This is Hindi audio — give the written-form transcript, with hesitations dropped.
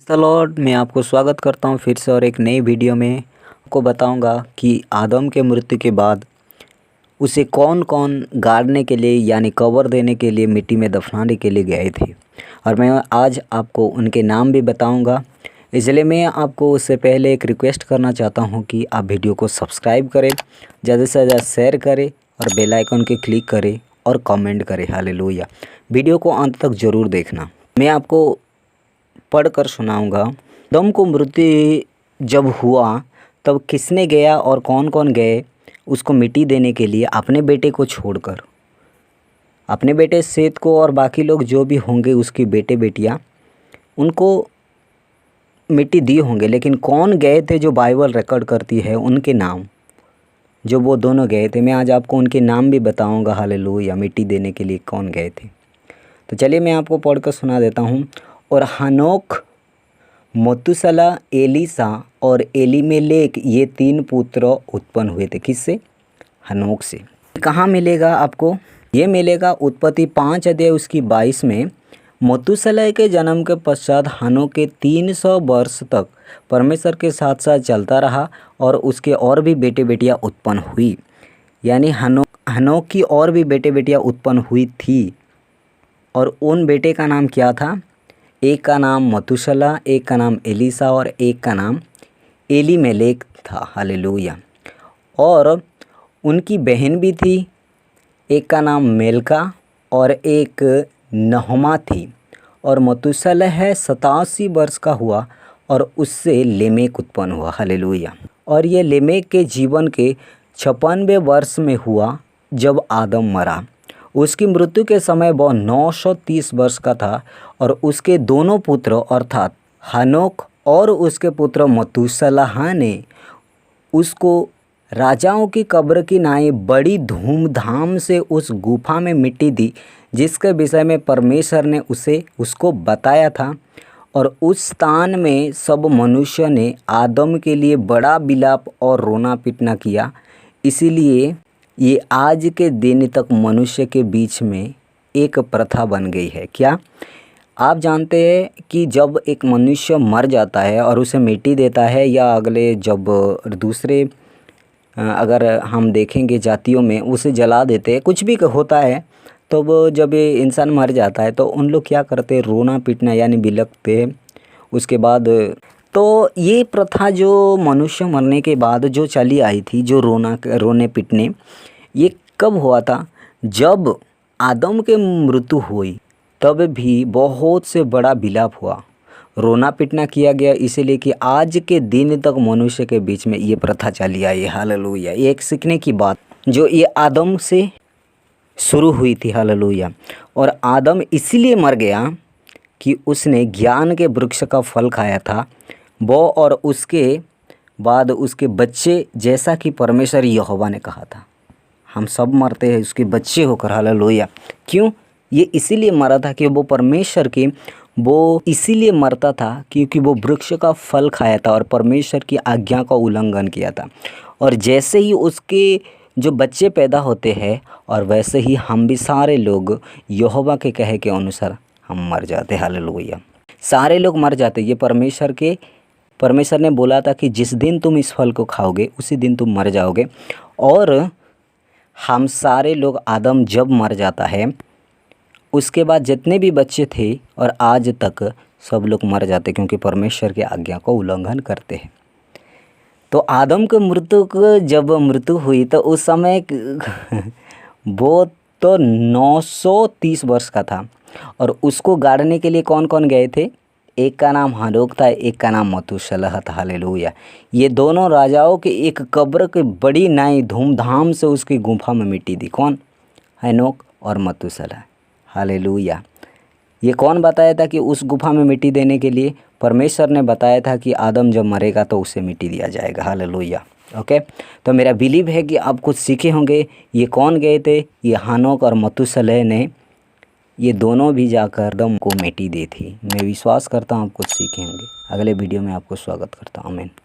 लॉर्ड, मैं आपको स्वागत करता हूं फिर से और एक नई वीडियो में। आपको बताऊंगा कि आदम के मृत्यु के बाद उसे कौन कौन गाड़ने के लिए यानी कवर देने के लिए मिट्टी में दफनाने के लिए गए थे, और मैं आज आपको उनके नाम भी बताऊंगा। इसलिए मैं आपको उससे पहले एक रिक्वेस्ट करना चाहता हूं कि आप वीडियो को सब्सक्राइब करें, ज़्यादा से ज़्यादा शेयर करें और बेल आइकन के क्लिक करें और कमेंट करें। हालेलुया। वीडियो को अंत तक ज़रूर देखना। मैं आपको पढ़कर सुनाऊंगा। आदम को मृत्यु जब हुआ तब किसने गया और कौन कौन गए उसको मिट्टी देने के लिए, अपने बेटे को छोड़कर। अपने बेटे सेत को और बाकी लोग जो भी होंगे उसके बेटे बेटियां, उनको मिट्टी दिए होंगे। लेकिन कौन गए थे जो बाइबल रिकॉर्ड करती है, उनके नाम जो वो दोनों गए थे, मैं आज आपको उनके नाम भी बताऊंगा। हालेलुया। मिट्टी देने के लिए कौन गए थे, तो चलिए मैं आपको पढ़कर सुना देता हूँ। और हनोक, मतूशला, एलीशा और एलीमेलेक, ये 3 पुत्र उत्पन्न हुए थे। किससे? हनोक से। कहाँ मिलेगा आपको? ये मिलेगा उत्पत्ति 5 अध्याय उसकी 22 में। मतूशला के जन्म के पश्चात हनोक के 300 वर्ष तक परमेश्वर के साथ साथ चलता रहा और उसके और भी बेटे बेटियाँ उत्पन्न हुई। यानी हनोक की और भी बेटे बेटियाँ उत्पन्न हुई थी। और उन बेटे का नाम क्या था? एक का नाम मतूशला, एक का नाम एलीशा और एक का नाम एलीमेलेक था। हालेलुया। और उनकी बहन भी थी, एक का नाम मेलका और एक नहमा थी। और मतूशला 87 वर्ष का हुआ और उससे लेमेक उत्पन्न हुआ। हालेलुया। और ये लेमेक के जीवन के 56वें वर्ष में हुआ जब आदम मरा। उसकी मृत्यु के समय वह 930 वर्ष का था। और उसके दोनों पुत्र अर्थात हनोक और उसके पुत्र मतूशला ने उसको राजाओं की कब्र की नाई बड़ी धूमधाम से उस गुफा में मिट्टी दी, जिसके विषय में परमेश्वर ने उसको बताया था। और उस स्थान में सब मनुष्य ने आदम के लिए बड़ा विलाप और रोना पीटना किया। इसीलिए ये आज के दिन तक मनुष्य के बीच में एक प्रथा बन गई है। क्या आप जानते हैं कि जब एक मनुष्य मर जाता है और उसे मिट्टी देता है, या अगले जब दूसरे अगर हम देखेंगे जातियों में उसे जला देते हैं, कुछ भी होता है, तो वो जब ये इंसान मर जाता है तो उन लोग क्या करते हैं? रोना पीटना यानी बिलखते हैं। उसके बाद तो ये प्रथा जो मनुष्य मरने के बाद जो चली आई थी, जो रोने पीटने, ये कब हुआ था? जब आदम के मृत्यु हुई तब भी बहुत से बड़ा विलाप हुआ, रोना पीटना किया गया। इसीलिए कि आज के दिन तक मनुष्य के बीच में ये प्रथा चली आई है। हालेलुया। ये एक सीखने की बात जो ये आदम से शुरू हुई थी। हालेलुया। और आदम इसीलिए मर गया कि उसने ज्ञान के वृक्ष का फल खाया था, वो और उसके बाद उसके बच्चे, जैसा कि परमेश्वर यहोवा ने कहा था, हम सब मरते हैं उसके बच्चे होकर। हालेलुया। क्यों? ये इसीलिए मरा था कि वो परमेश्वर के, वो इसीलिए मरता था क्योंकि वो वृक्ष का फल खाया था और परमेश्वर की आज्ञा का उल्लंघन किया था। और जैसे ही उसके जो बच्चे पैदा होते हैं, और वैसे ही हम भी सारे लोग यहोवा के कहे के अनुसार हम मर जाते। हालेलुया। सारे लोग मर जाते। ये परमेश्वर ने बोला था कि जिस दिन तुम इस फल को खाओगे उसी दिन तुम मर जाओगे। और हम सारे लोग, आदम जब मर जाता है उसके बाद जितने भी बच्चे थे और आज तक सब लोग मर जाते, क्योंकि परमेश्वर की आज्ञा को उल्लंघन करते हैं। तो आदम के जब मृत्यु हुई तो उस समय वो तो 930 वर्ष का था। और उसको गाड़ने के लिए कौन कौन गए थे? एक का नाम हनोक था, एक का नाम मतूशला था। हालेलुया। ये दोनों राजाओं के एक कब्र की बड़ी नाई धूमधाम से उसकी गुफा में मिट्टी दी। कौन? हनोक और मतूशला। हालेलुया। ये कौन बताया था कि उस गुफा में मिट्टी देने के लिए? परमेश्वर ने बताया था कि आदम जब मरेगा तो उसे मिट्टी दिया जाएगा। हालेलुया। ओके, तो मेरा बिलीव है कि आप कुछ सीखे होंगे। ये कौन गए थे? ये हनोक और मतूशला ने, ये दोनों भी जाकर आदम को मिट्टी दी थी। मैं विश्वास करता हूँ आप कुछ सीखे होंगे। अगले वीडियो में आपको स्वागत करता हूँ। आमीन।